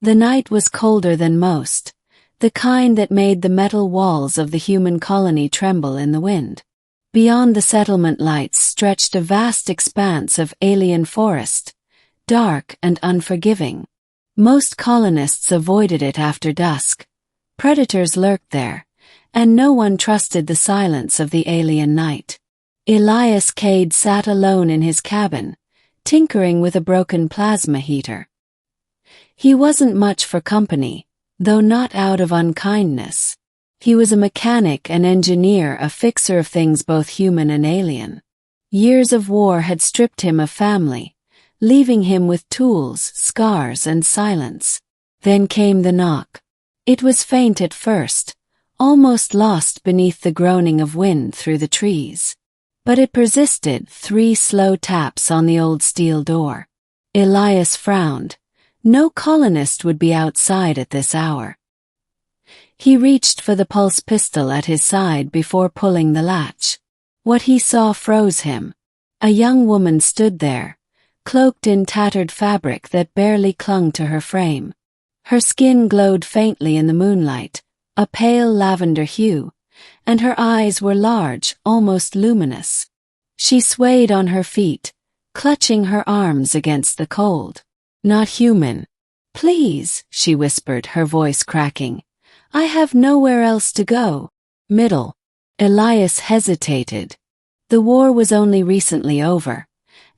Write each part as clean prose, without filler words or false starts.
The night was colder than most, the kind that made the metal walls of the human colony tremble in the wind. Beyond the settlement lights stretched a vast expanse of alien forest, dark and unforgiving. Most colonists avoided it after dusk. Predators lurked there, and no one trusted the silence of the alien night. Elias Cade sat alone in his cabin, tinkering with a broken plasma heater. He wasn't much for company, though not out of unkindness. He was a mechanic and engineer, a fixer of things both human and alien. Years of war had stripped him of family, leaving him with tools, scars, and silence. Then came the knock. It was faint at first, almost lost beneath the groaning of wind through the trees. But it persisted, 3 slow taps on the old steel door. Elias frowned. No colonist would be outside at this hour. He reached for the pulse pistol at his side before pulling the latch. What he saw froze him. A young woman stood there, cloaked in tattered fabric that barely clung to her frame. Her skin glowed faintly in the moonlight, a pale lavender hue, and her eyes were large, almost luminous. She swayed on her feet, clutching her arms against the cold. "Not human. Please," she whispered, her voice cracking. "I have nowhere else to go." Middle. Elias hesitated. The war was only recently over,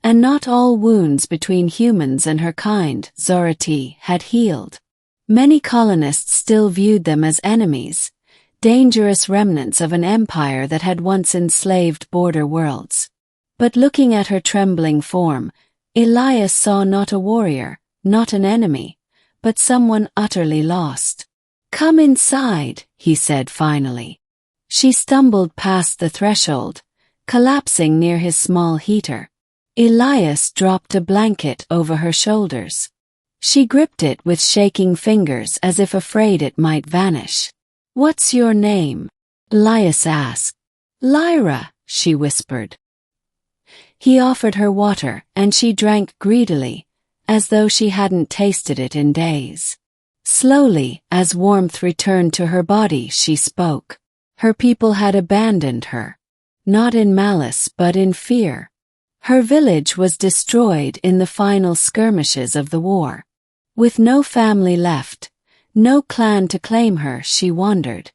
and not all wounds between humans and her kind, Zorati, had healed. Many colonists still viewed them as enemies, dangerous remnants of an empire that had once enslaved border worlds. But looking at her trembling form, Elias saw not a warrior, not an enemy, but someone utterly lost. "Come inside," he said finally. She stumbled past the threshold, collapsing near his small heater. Elias dropped a blanket over her shoulders. She gripped it with shaking fingers as if afraid it might vanish. "What's your name?" Elias asked. "Lyra," she whispered. He offered her water, and she drank greedily, as though she hadn't tasted it in days. Slowly, as warmth returned to her body, she spoke. Her people had abandoned her. Not in malice, but in fear. Her village was destroyed in the final skirmishes of the war. With no family left, no clan to claim her, she wandered.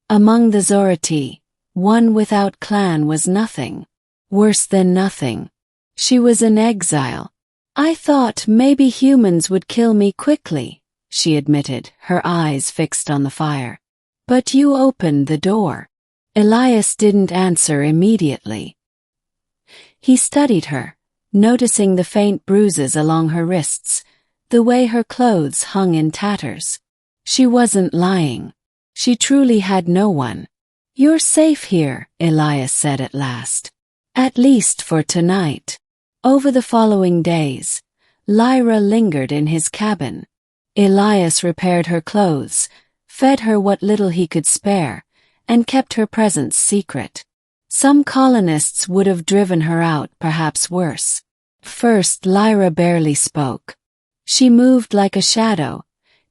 Among the Zorati, one without clan was nothing. Worse than nothing. She was in exile. "I thought maybe humans would kill me quickly," she admitted, her eyes fixed on the fire. "But you opened the door." Elias didn't answer immediately. He studied her, noticing the faint bruises along her wrists, the way her clothes hung in tatters. She wasn't lying. She truly had no one. "You're safe here," Elias said at last. "At least for tonight." Over the following days, Lyra lingered in his cabin. Elias repaired her clothes, fed her what little he could spare, and kept her presence secret. Some colonists would have driven her out, perhaps worse. First, Lyra barely spoke. She moved like a shadow,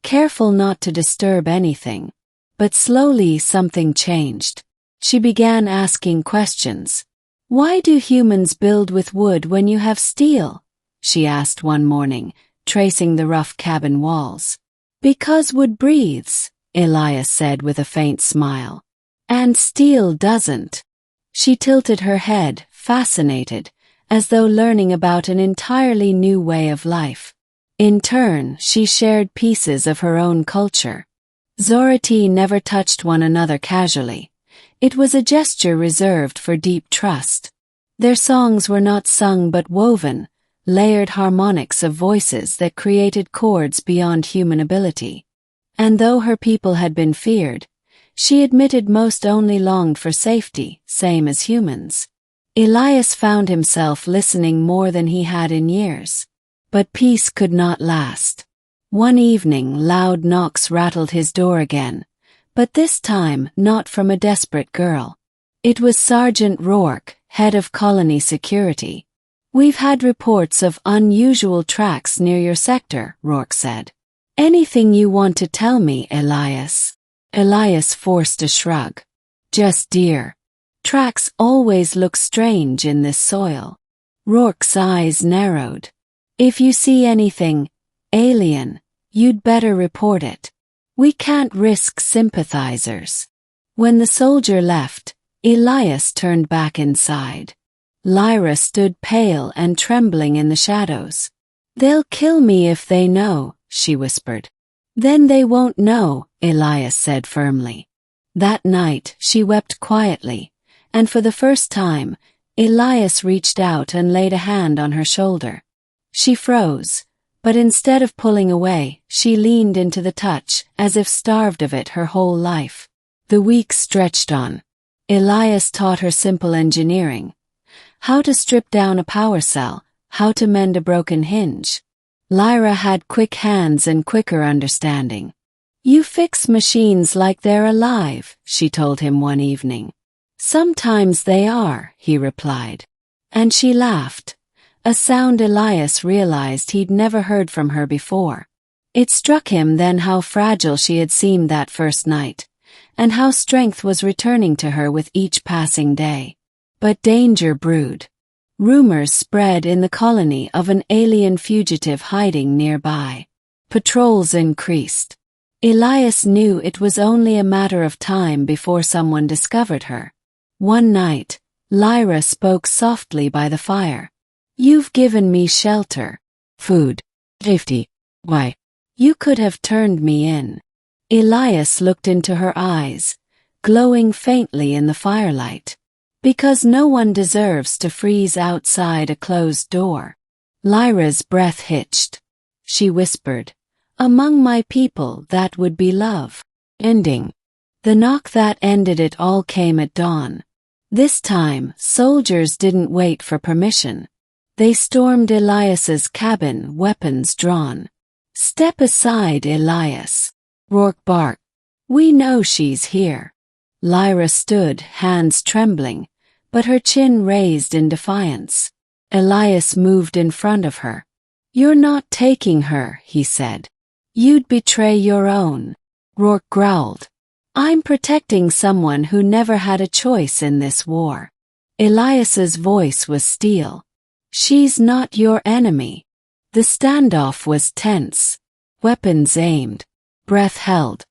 careful not to disturb anything. But slowly something changed. She began asking questions. "Why do humans build with wood when you have steel?" she asked one morning, tracing the rough cabin walls. "Because wood breathes," Elias said with a faint smile. "And steel doesn't." She tilted her head, fascinated, as though learning about an entirely new way of life. In turn, she shared pieces of her own culture. Zorati never touched one another casually. It was a gesture reserved for deep trust. Their songs were not sung but woven, layered harmonics of voices that created chords beyond human ability. And though her people had been feared, she admitted most only longed for safety, same as humans. Elias found himself listening more than he had in years. But peace could not last. One evening, loud knocks rattled his door again, but this time not from a desperate girl. It was Sergeant Rourke, head of colony security. "We've had reports of unusual tracks near your sector," Rourke said. Anything you want to tell me, Elias? Elias forced a shrug. Just deer. Tracks always look strange in this soil. Rourke's eyes narrowed. If you see anything alien, you'd better report it. We can't risk sympathizers. When the soldier left, Elias turned back inside. Lyra stood pale and trembling in the shadows. They'll kill me if they know, she whispered. Then they won't know, Elias said firmly. That night she wept quietly, and for the first time, Elias reached out and laid a hand on her shoulder. She froze, but instead of pulling away, she leaned into the touch as if starved of it her whole life. The weeks stretched on. Elias taught her simple engineering. How to strip down a power cell, how to mend a broken hinge. Lyra had quick hands and quicker understanding. You fix machines like they're alive, she told him one evening. Sometimes they are, he replied. And she laughed, a sound Elias realized he'd never heard from her before. It struck him then how fragile she had seemed that first night, and how strength was returning to her with each passing day. But danger brewed. Rumors spread in the colony of an alien fugitive hiding nearby. Patrols increased. Elias knew it was only a matter of time before someone discovered her. One night, Lyra spoke softly by the fire. You've given me shelter, food, safety. Why? You could have turned me in. Elias looked into her eyes, glowing faintly in the firelight. Because no one deserves to freeze outside a closed door. Lyra's breath hitched. She whispered, among my people that would be love. Ending. The knock that ended it all came at dawn. This time, soldiers didn't wait for permission. They stormed Elias's cabin, weapons drawn. Step aside, Elias. Rourke barked. We know she's here. Lyra stood, hands trembling, but her chin raised in defiance. Elias moved in front of her. You're not taking her, he said. You'd betray your own. Rourke growled. I'm protecting someone who never had a choice in this war. Elias's voice was steel. She's not your enemy. The standoff was tense. Weapons aimed. Breath held.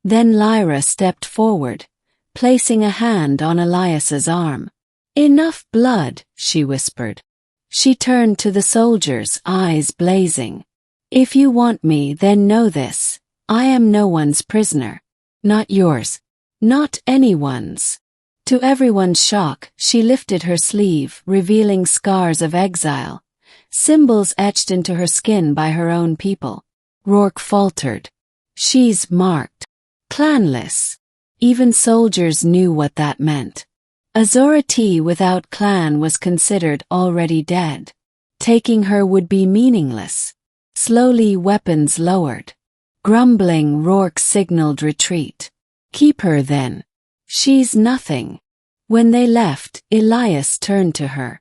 Then Lyra stepped forward, placing a hand on Elias's arm. Enough blood, she whispered. She turned to the soldiers, eyes blazing. If you want me, then know this. I am no one's prisoner. Not yours. Not anyone's. To everyone's shock, she lifted her sleeve, revealing scars of exile, symbols etched into her skin by her own people. Rourke faltered. She's marked. Clanless. Even soldiers knew what that meant. A Zorati without clan was considered already dead. Taking her would be meaningless. Slowly weapons lowered. Grumbling, Rourke signaled retreat. Keep her then. She's nothing. When they left, Elias turned to her.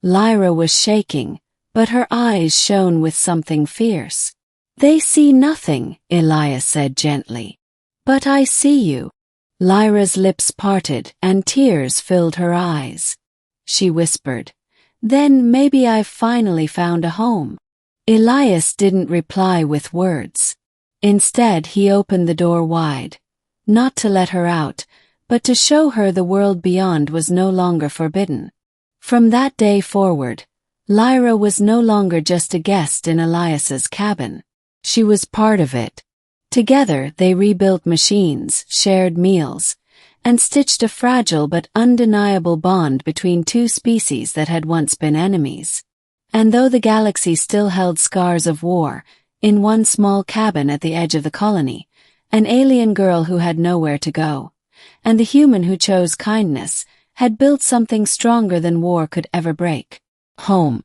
Lyra was shaking, but her eyes shone with something fierce. They see nothing, Elias said gently. But I see you. Lyra's lips parted and tears filled her eyes. She whispered, then maybe I've finally found a home. Elias didn't reply with words. Instead, he opened the door wide, not to let her out, but to show her the world beyond was no longer forbidden. From that day forward, Lyra was no longer just a guest in Elias's cabin. She was part of it. Together they rebuilt machines, shared meals, and stitched a fragile but undeniable bond between two species that had once been enemies. And though the galaxy still held scars of war, in one small cabin at the edge of the colony, an alien girl who had nowhere to go, and the human who chose kindness, had built something stronger than war could ever break. Home.